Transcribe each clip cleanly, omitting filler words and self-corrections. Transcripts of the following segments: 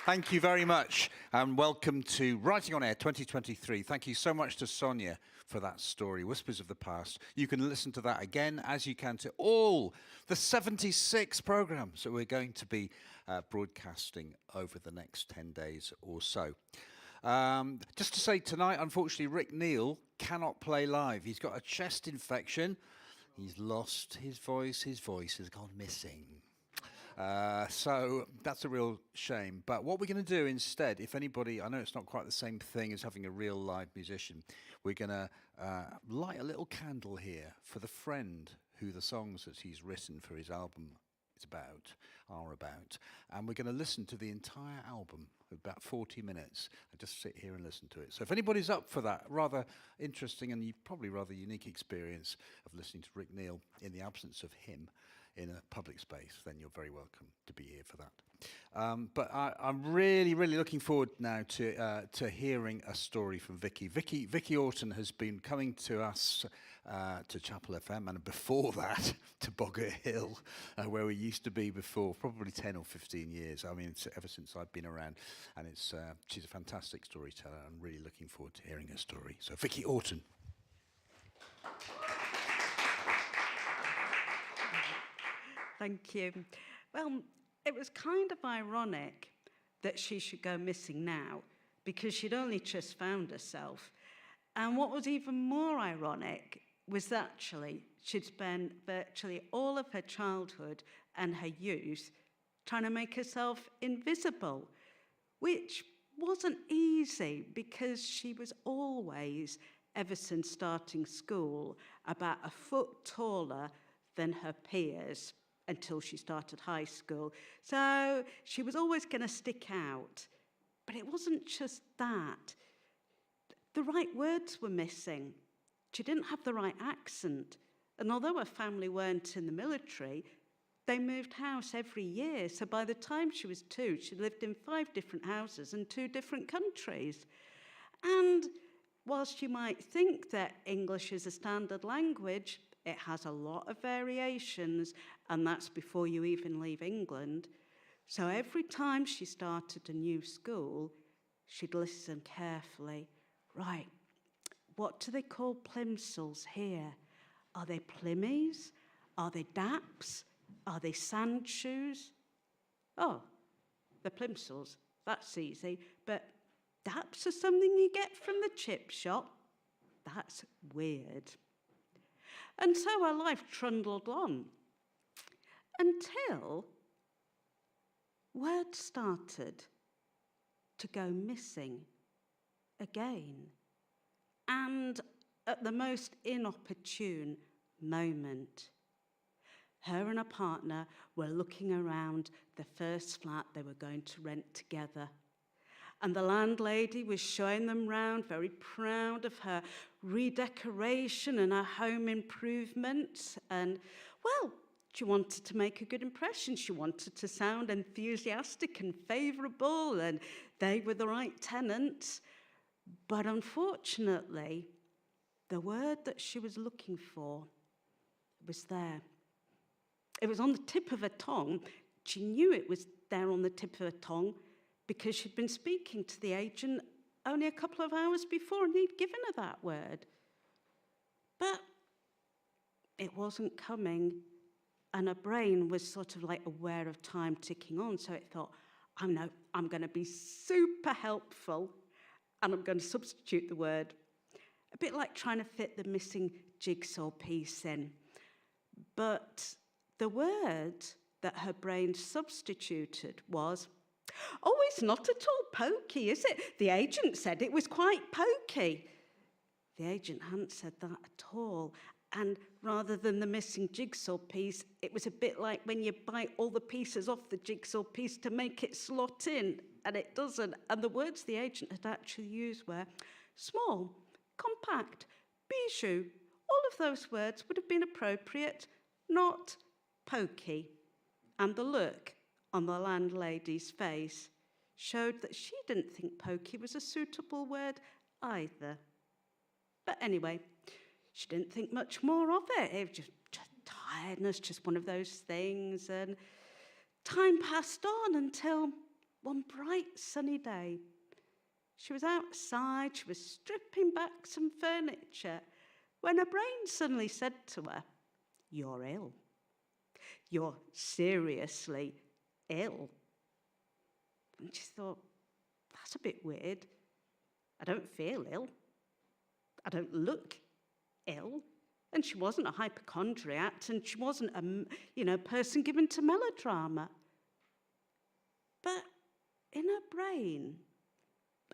Thank you very much, and welcome to Writing on Air 2023. Thank you so much to Sonia for that story, Whispers of the Past. You can listen to that again, as you can to all the 76 programmes that we're going to be broadcasting over the next 10 days or so. Just to say, tonight, unfortunately, Rick Neal cannot play live. He's got a chest infection. He's lost his voice. His voice has gone missing. So that's a real shame. But what we're going to do instead, if anybody, I know it's not quite the same thing as having a real live musician, we're going to light a little candle here for the friend who the songs that he's written for his album are about. And we're going to listen to the entire album, about 40 minutes, and just sit here and listen to it. So if anybody's up for that rather interesting and probably rather unique experience of listening to Rick Neal in the absence of him in a public space, then you're very welcome to be here for that. But I'm really looking forward now to hearing a story from Vickie. Vickie Orton has been coming to us to Chapel FM, and before that to Boggart Hill, where we used to be before, probably 10 or 15 years. I mean, it's ever since I've been around, and she's a fantastic storyteller. I'm really looking forward to hearing her story. So Vickie Orton. Thank you. Well, it was kind of ironic that she should go missing now because she'd only just found herself. And what was even more ironic was actually she'd spent virtually all of her childhood and her youth trying to make herself invisible, which wasn't easy because she was always, ever since starting school, about a foot taller than her peers until she started high school. So she was always going to stick out. But it wasn't just that. The right words were missing. She didn't have the right accent. And although her family weren't in the military, they moved house every year. So by the time she was 2, she lived in 5 different houses in 2 different countries. And whilst you might think that English is a standard language, it has a lot of variations, and that's before you even leave England. So every time she started a new school, she'd listen carefully. Right, what do they call plimsolls here? Are they plimmies? Are they daps? Are they sand shoes? Oh, the plimsolls, that's easy. But daps are something you get from the chip shop? That's weird. And so her life trundled on until words started to go missing again. And at the most inopportune moment, her and her partner were looking around the first flat they were going to rent together. And the landlady was showing them round, very proud of her redecoration and her home improvements. And, well, she wanted to make a good impression. She wanted to sound enthusiastic and favourable, and they were the right tenants. But unfortunately, the word that she was looking for was there. It was on the tip of her tongue. She knew it was there on the tip of her tongue because she'd been speaking to the agent only a couple of hours before, and he'd given her that word. But it wasn't coming, and her brain was sort of like aware of time ticking on, so it thought, I know, I'm going to be super helpful, and I'm going to substitute the word. A bit like trying to fit the missing jigsaw piece in. But the word that her brain substituted was, oh, it's not at all pokey, is it? The agent said it was quite pokey. The agent hadn't said that at all. And rather than the missing jigsaw piece, it was a bit like when you bite all the pieces off the jigsaw piece to make it slot in, and it doesn't. And the words the agent had actually used were small, compact, bijou. All of those words would have been appropriate, not pokey. And the look on the landlady's face showed that she didn't think pokey was a suitable word either. But anyway, she didn't think much more of it. It was just tiredness, just one of those things. And time passed on until one bright sunny day, she was outside, she was stripping back some furniture, when her brain suddenly said to her, "You're ill. You're seriously ill." And she thought, that's a bit weird. I don't feel ill. I don't look ill. And she wasn't a hypochondriac, and she wasn't a person given to melodrama. But in her brain,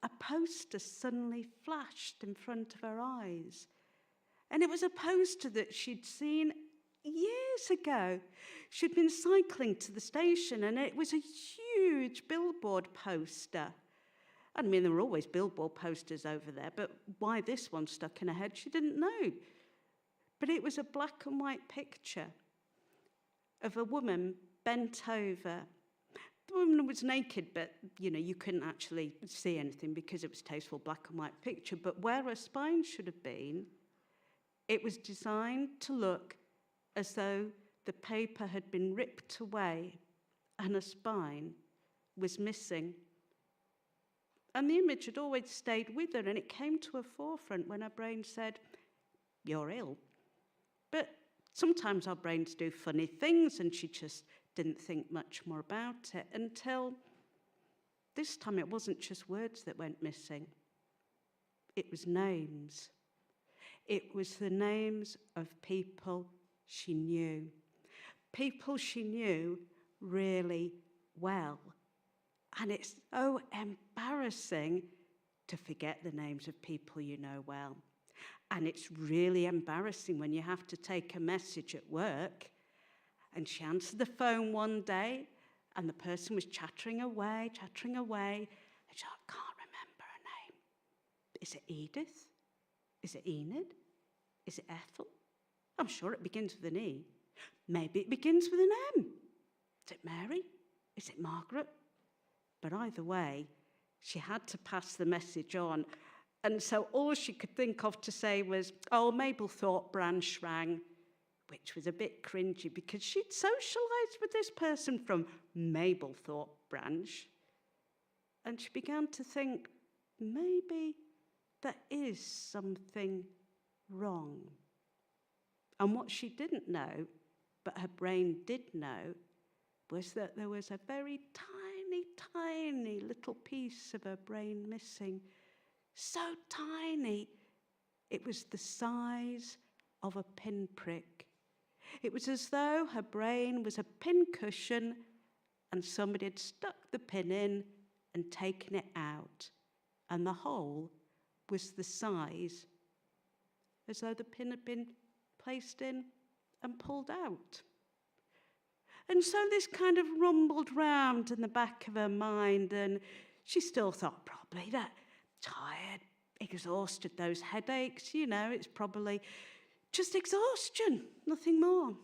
a poster suddenly flashed in front of her eyes. And it was a poster that she'd seen years ago. She'd been cycling to the station, and it was a huge billboard poster. I mean, there were always billboard posters over there, but why this one stuck in her head, she didn't know. But it was a black and white picture of a woman bent over. The woman was naked, but, you couldn't actually see anything because it was a tasteful black and white picture. But where her spine should have been, it was designed to look as though the paper had been ripped away and her spine was missing. And the image had always stayed with her, and it came to her forefront when her brain said, "You're ill." But sometimes our brains do funny things, and she just didn't think much more about it until this time it wasn't just words that went missing. It was names. It was the names of people she knew. People she knew really well. And it's so embarrassing to forget the names of people you know well. And it's really embarrassing when you have to take a message at work. And she answered the phone one day, and the person was chattering away. And she thought, I can't remember her name. Is it Edith? Is it Enid? Is it Ethel? I'm sure it begins with an E. Maybe it begins with an M. Is it Mary? Is it Margaret? But either way, she had to pass the message on. And so all she could think of to say was, "Oh, Mablethorpe branch rang," which was a bit cringy because she'd socialised with this person from Mablethorpe branch. And she began to think, maybe there is something wrong. And what she didn't know, but her brain did know, was that there was a very tiny, tiny little piece of her brain missing. So tiny, it was the size of a pinprick. It was as though her brain was a pincushion and somebody had stuck the pin in and taken it out. And the hole was the size, as though the pin had been placed in and pulled out. And so this kind of rumbled round in the back of her mind, and she still thought probably that tired, exhausted, those headaches, it's probably just exhaustion, nothing more.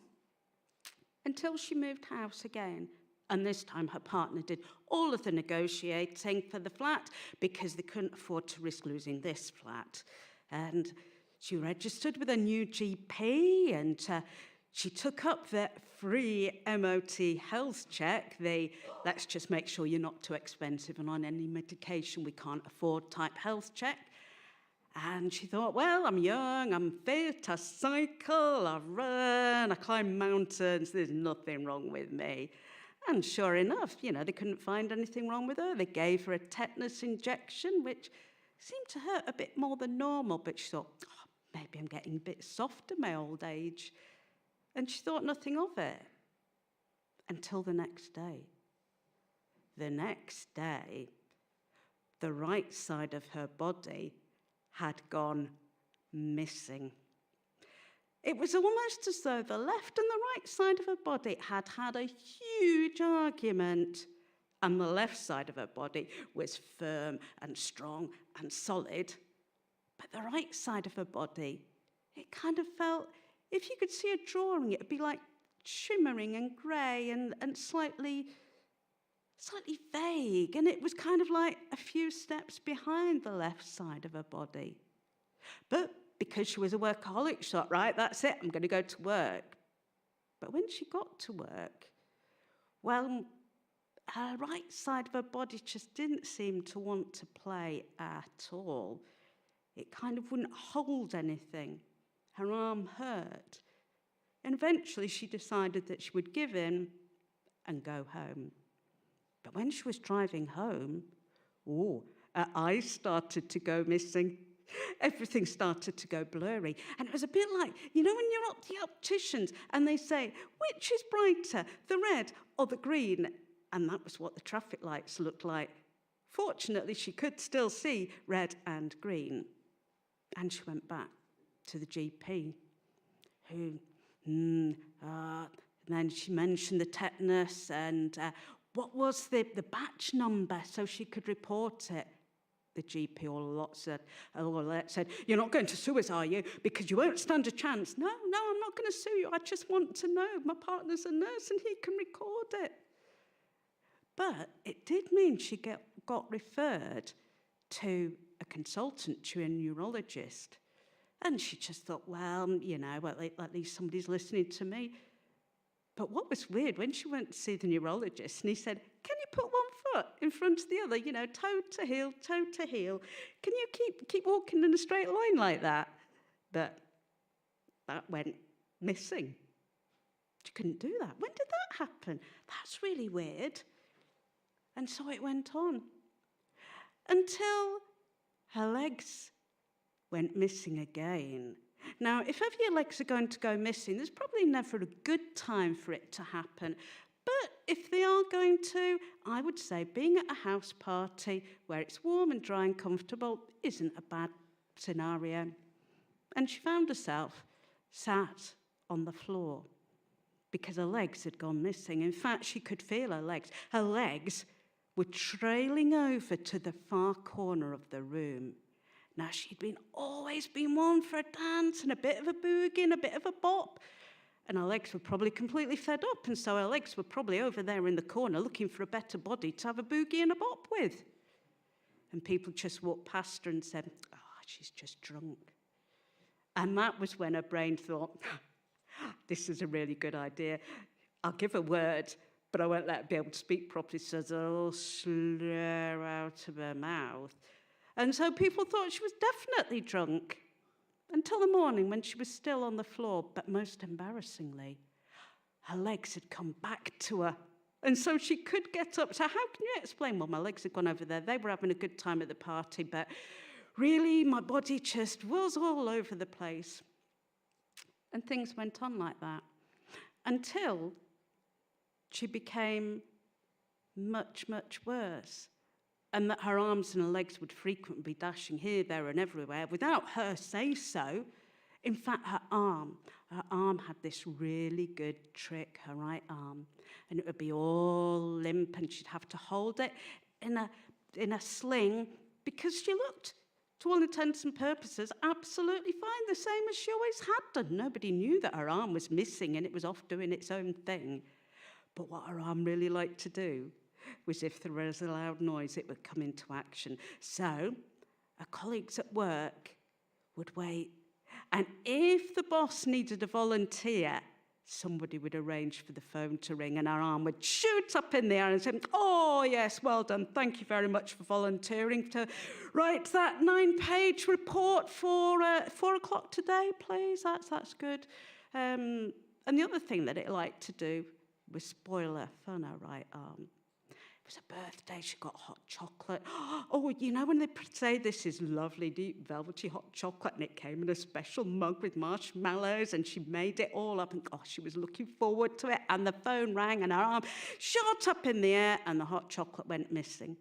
Until she moved house again. And this time her partner did all of the negotiating for the flat because they couldn't afford to risk losing this flat. And she registered with a new GP, and she took up the free MOT health check, let's just make sure you're not too expensive and on any medication we can't afford type health check. And she thought, well, I'm young, I'm fit, I cycle, I run, I climb mountains, there's nothing wrong with me. And sure enough, they couldn't find anything wrong with her. They gave her a tetanus injection, which seemed to hurt a bit more than normal, but she thought, maybe I'm getting a bit soft in my old age. And she thought nothing of it until the next day. The next day, the right side of her body had gone missing. It was almost as though the left and the right side of her body had had a huge argument, and the left side of her body was firm and strong and solid. But the right side of her body, it kind of felt, if you could see a drawing, it would be like shimmering and grey and slightly vague. And it was kind of like a few steps behind the left side of her body. But because she was a workaholic, she thought, right, that's it, I'm going to go to work. But when she got to work, well, her right side of her body just didn't seem to want to play at all. It kind of wouldn't hold anything. Her arm hurt. And eventually she decided that she would give in and go home. But when she was driving home, her eyes started to go missing. Everything started to go blurry. And it was a bit like, you know, when you're at the opticians and they say, which is brighter, the red or the green? And that was what the traffic lights looked like. Fortunately, she could still see red and green. And she went back to the GP, who, and then she mentioned the tetanus and what was the batch number so she could report it. The GP all a lot said, you're not going to sue us, are you? Because you won't stand a chance. No, I'm not going to sue you. I just want to know. My partner's a nurse and he can record it. But it did mean she got referred to a consultant, to a neurologist. And she just thought, well, you know, at least somebody's listening to me. But what was weird, when she went to see the neurologist, and he said, can you put one foot in front of the other, you know, toe to heel, can you keep walking in a straight line like that? But that went missing. She couldn't do that. When did that happen? That's really weird. And so it went on until her legs went missing again. Now, if ever your legs are going to go missing, there's probably never a good time for it to happen. But if they are going to, I would say being at a house party where it's warm and dry and comfortable isn't a bad scenario. And she found herself sat on the floor because her legs had gone missing. In fact, she could feel her legs. Her legs were trailing over to the far corner of the room. Now, she'd always been one for a dance and a bit of a boogie and a bit of a bop. And her legs were probably completely fed up. And so her legs were probably over there in the corner looking for a better body to have a boogie and a bop with. And people just walked past her and said, she's just drunk. And that was when her brain thought, this is a really good idea. I'll give a word, but I won't let her be able to speak properly. So there'll slur out of her mouth. And so people thought she was definitely drunk until the morning when she was still on the floor. But most embarrassingly, her legs had come back to her. And so she could get up. So how can you explain? Well, my legs had gone over there. They were having a good time at the party. But really, my body just was all over the place. And things went on like that until she became much, much worse. And that her arms and her legs would frequently be dashing here, there, and everywhere without her say so. In fact, her arm had this really good trick, her right arm, and it would be all limp, and she'd have to hold it in a sling because she looked, to all intents and purposes, absolutely fine, the same as she always had done. Nobody knew that her arm was missing and it was off doing its own thing. But what her arm really liked to do was if there was a loud noise, it would come into action. So her colleagues at work would wait. And if the boss needed a volunteer, somebody would arrange for the phone to ring and her arm would shoot up in the air and say, oh, yes, well done. Thank you very much for volunteering to write that 9-page report for 4 o'clock today, please. That's good. And the other thing that it liked to do was spoil her fun, her right arm. It was her birthday, she got hot chocolate. Oh, you know when they say this is lovely, deep, velvety hot chocolate, and it came in a special mug with marshmallows, and she made it all up, and she was looking forward to it, and the phone rang, and her arm shot up in the air, and the hot chocolate went missing.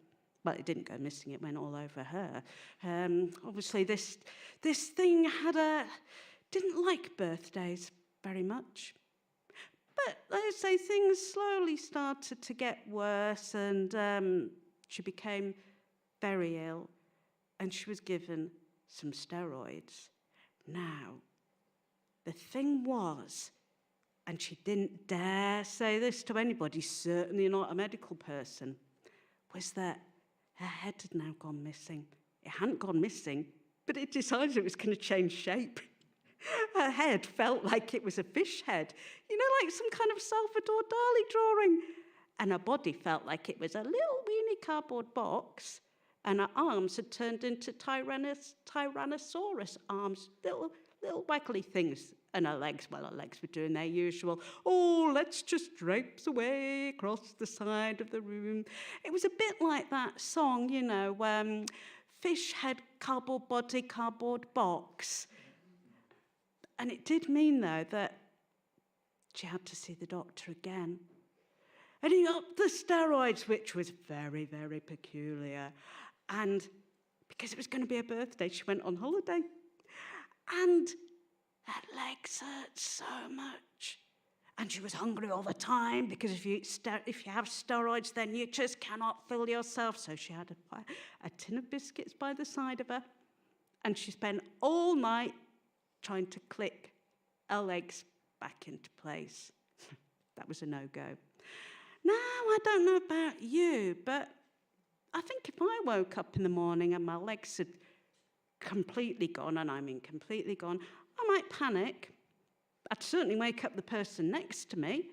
Well, it didn't go missing, it went all over her. Obviously, this thing didn't like birthdays very much. But let's say things slowly started to get worse, and she became very ill, and she was given some steroids. Now, the thing was, and she didn't dare say this to anybody, certainly not a medical person, was that her head had now gone missing. It hadn't gone missing, but it decided it was going to change shape. Her head felt like it was a fish head, you know, like some kind of Salvador Dali drawing. and her body felt like it was a little weeny cardboard box, and her arms had turned into Tyrannosaurus arms, little waggly things. And her legs were doing their usual, oh, let's just traipse away across the side of the room. It was a bit like that song, fish head, cardboard body, cardboard box. And it did mean, though, that she had to see the doctor again. And he upped the steroids, which was very, very peculiar. And because it was going to be her birthday, she went on holiday. And her legs hurt so much. And she was hungry all the time, because if you have steroids, then you just cannot fill yourself. So she had a tin of biscuits by the side of her. And she spent all night trying to click her legs back into place. That was a no-go. Now, I don't know about you, but I think if I woke up in the morning and my legs had completely gone, and I mean completely gone, I might panic. I'd certainly wake up the person next to me.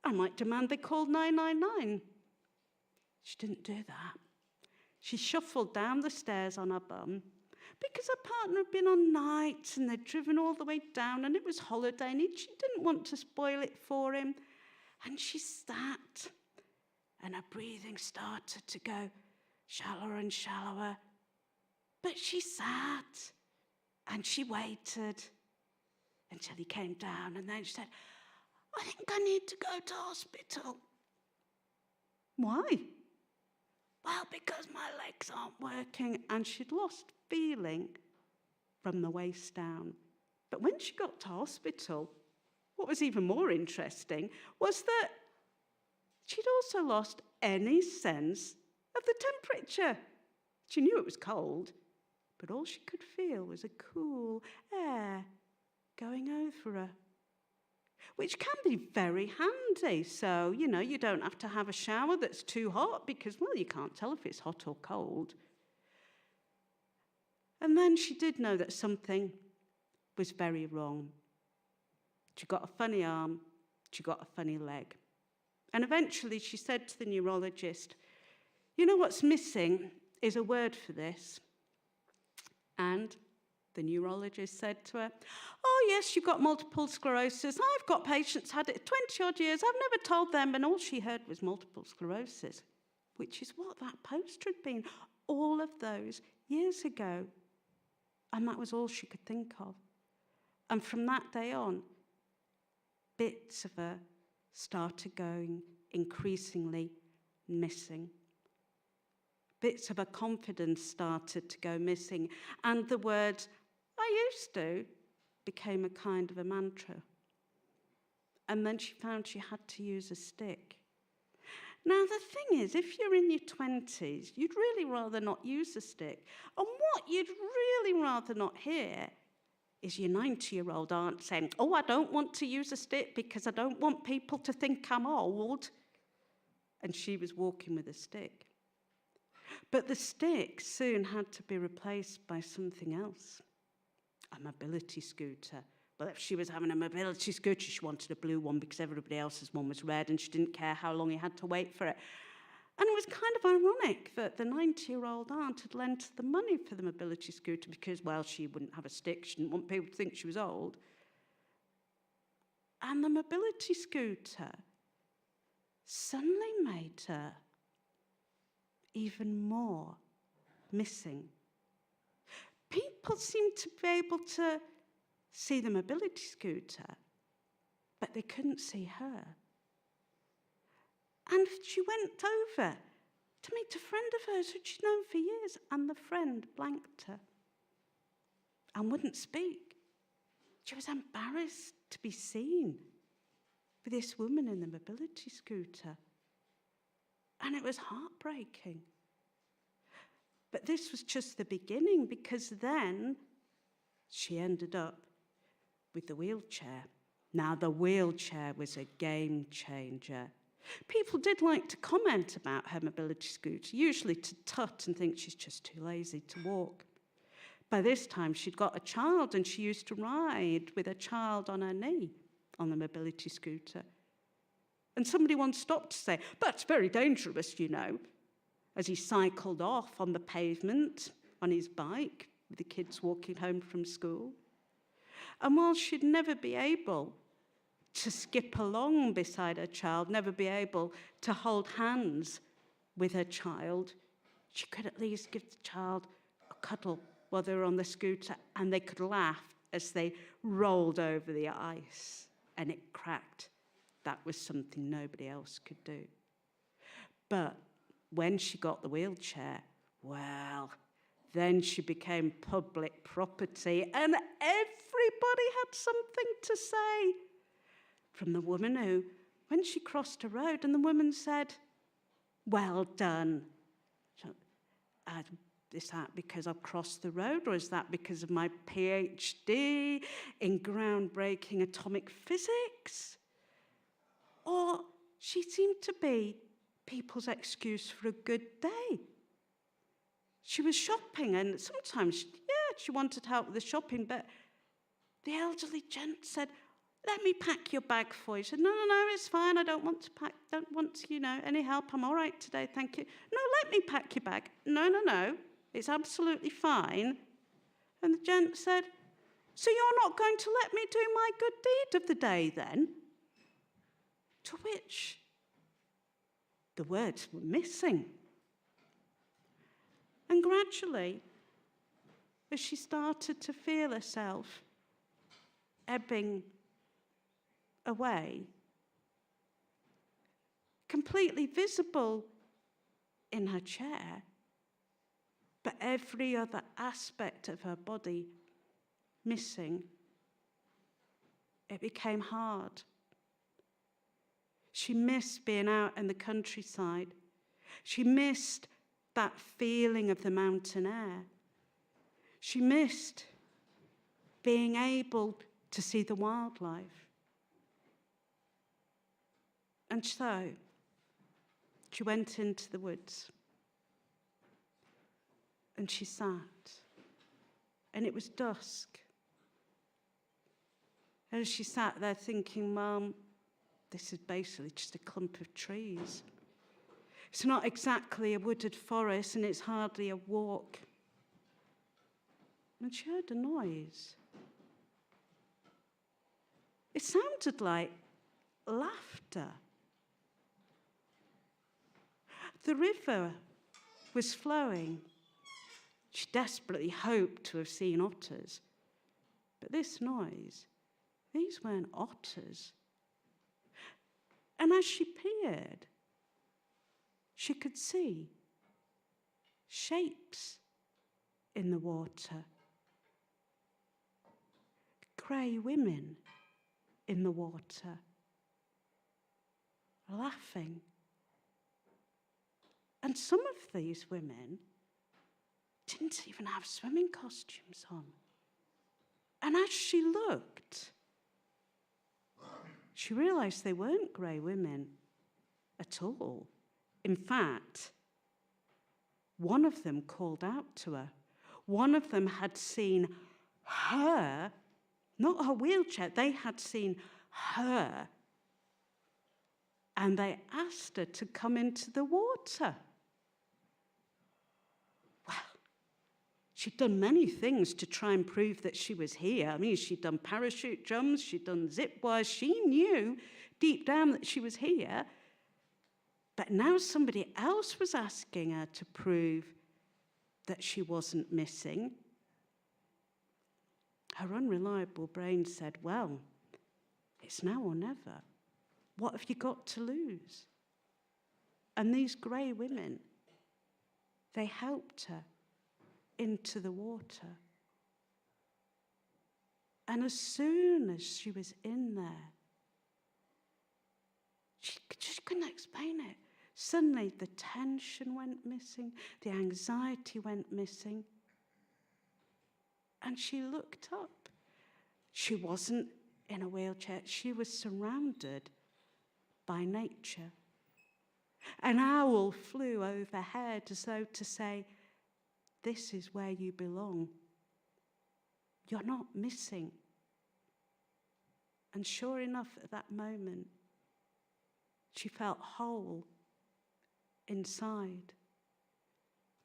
I might demand they called 999. She didn't do that. She shuffled down the stairs on her bum, because her partner had been on nights and they'd driven all the way down, and it was holiday, and she didn't want to spoil it for him. And she sat, and her breathing started to go shallower and shallower. But she sat, and she waited until he came down, and then she said, I think I need to go to hospital. Why? Well, because my legs aren't working, and she'd lost feeling from the waist down. But when she got to hospital, what was even more interesting was that she'd also lost any sense of the temperature. She knew it was cold, but all she could feel was a cool air going over her, which can be very handy. So, you don't have to have a shower that's too hot because, well, you can't tell if it's hot or cold. And then she did know that something was very wrong. She got a funny arm, she got a funny leg. And eventually she said to the neurologist, what's missing is a word for this. And the neurologist said to her, oh, yes, you've got multiple sclerosis. I've got patients had it 20-odd years. I've never told them. And all she heard was multiple sclerosis, which is what that poster had been all of those years ago. And that was all she could think of. And from that day on, bits of her started going increasingly missing. Bits of her confidence started to go missing. And the words, I used to, became a kind of a mantra. And then she found she had to use a stick. Now, the thing is, if you're in your 20s, you'd really rather not use a stick. And what you'd really rather not hear is your 90-year-old aunt saying, oh, I don't want to use a stick because I don't want people to think I'm old. And she was walking with a stick. But the stick soon had to be replaced by something else, a mobility scooter. Well, if she was having a mobility scooter, she wanted a blue one because everybody else's one was red, and she didn't care how long you had to wait for it. And it was kind of ironic that the 90-year-old aunt had lent the money for the mobility scooter because, well, she wouldn't have a stick. She didn't want people to think she was old. And the mobility scooter suddenly made her even more missing. People seemed to be able to see the mobility scooter, but they couldn't see her. And she went over to meet a friend of hers who she'd known for years, and the friend blanked her and wouldn't speak. She was embarrassed to be seen with this woman in the mobility scooter. And it was heartbreaking. But this was just the beginning, because then she ended up with the wheelchair. Now, the wheelchair was a game changer. People did like to comment about her mobility scooter, usually to tut and think she's just too lazy to walk. By this time, she'd got a child, and she used to ride with a child on her knee on the mobility scooter. And somebody once stopped to say, "That's very dangerous, you know," as he cycled off on the pavement on his bike with the kids walking home from school. And while she'd never be able to skip along beside her child, never be able to hold hands with her child, she could at least give the child a cuddle while they were on the scooter, and they could laugh as they rolled over the ice and it cracked. That was something nobody else could do. But when she got the wheelchair, well, then she became public property, and everybody had something to say. From the woman who, when she crossed a road, and the woman said, "Well done." So, is that because I've crossed the road, or is that because of my PhD in groundbreaking atomic physics? Or she seemed to be people's excuse for a good day. She was shopping, and sometimes, she wanted help with the shopping, but the elderly gent said, "Let me pack your bag for you." She said, No, it's fine. I don't want to pack, don't want, any help. I'm all right today, thank you. "No, let me pack your bag." No, it's absolutely fine. And the gent said, "So you're not going to let me do my good deed of the day then?" To which the words were missing. And gradually, as she started to feel herself ebbing away, completely visible in her chair, but every other aspect of her body missing, it became hard. She missed being out in the countryside. She missed that feeling of the mountain air. She missed being able to see the wildlife. And so she went into the woods and she sat, and it was dusk. And as she sat there thinking, "Mum, this is basically just a clump of trees. It's not exactly a wooded forest, and it's hardly a walk." And she heard a noise. It sounded like laughter. The river was flowing. She desperately hoped to have seen otters. But this noise, these weren't otters. And as she peered, she could see shapes in the water. Grey women in the water, laughing. And some of these women didn't even have swimming costumes on. And as she looked, she realised they weren't grey women at all. In fact, one of them called out to her. One of them had seen her, not her wheelchair, they had seen her. And they asked her to come into the water. Well, she'd done many things to try and prove that she was here. I mean, she'd done parachute jumps, she'd done zip wires. She knew deep down that she was here. But now somebody else was asking her to prove that she wasn't missing. Her unreliable brain said, "Well, it's now or never. What have you got to lose?" And these grey women, they helped her into the water. And as soon as she was in there, she couldn't explain it. Suddenly the tension went missing, the anxiety went missing. And she looked up. She wasn't in a wheelchair. She was surrounded by nature. An owl flew overhead as though to say, "This is where you belong. You're not missing." And sure enough, at that moment, She felt whole inside.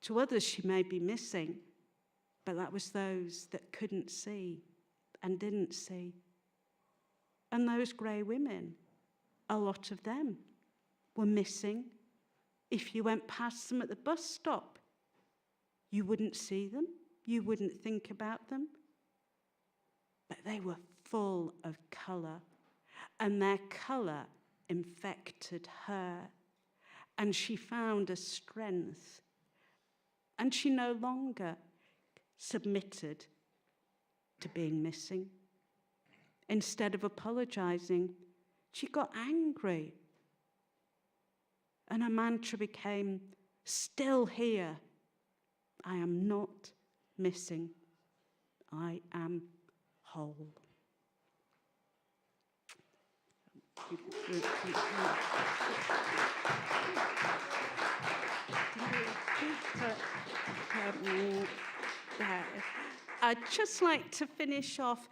To others, she may be missing, but that was those that couldn't see and didn't see. And those grey women, a lot of them were missing. If you went past them at the bus stop, you wouldn't see them, you wouldn't think about them. But they were full of colour, and their colour infected her, and she found a strength, and she no longer submitted to being missing. Instead of apologising, she got angry, and her mantra became, still here, I am not missing, I am whole. I'd just like to finish off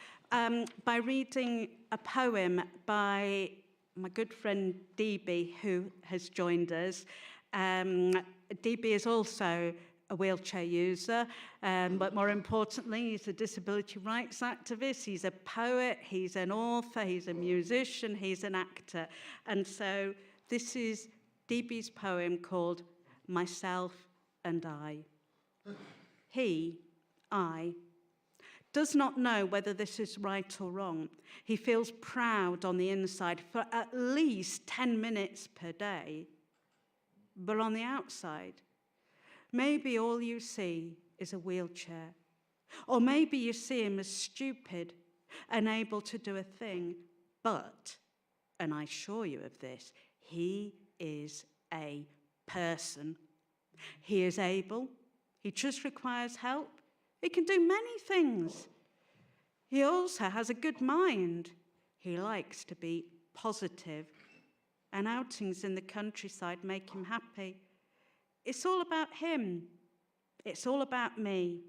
by reading a poem by my good friend DB, who has joined us. DB is also a wheelchair user, but more importantly, he's a disability rights activist, he's a poet, he's an author, he's a musician, he's an actor. And so this is DB's poem called Myself and I. He, I, does not know whether this is right or wrong. He feels proud on the inside for at least 10 minutes per day. But on the outside, maybe all you see is a wheelchair. Or maybe you see him as stupid, unable to do a thing. But, and I assure you of this, he is a person. He is able. He just requires help. He can do many things. He also has a good mind. He likes to be positive, and outings in the countryside make him happy. It's all about him. It's all about me.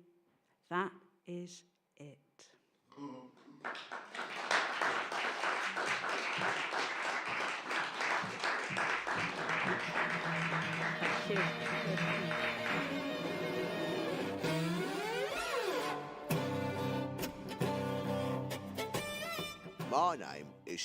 That is it. Thank you. My name is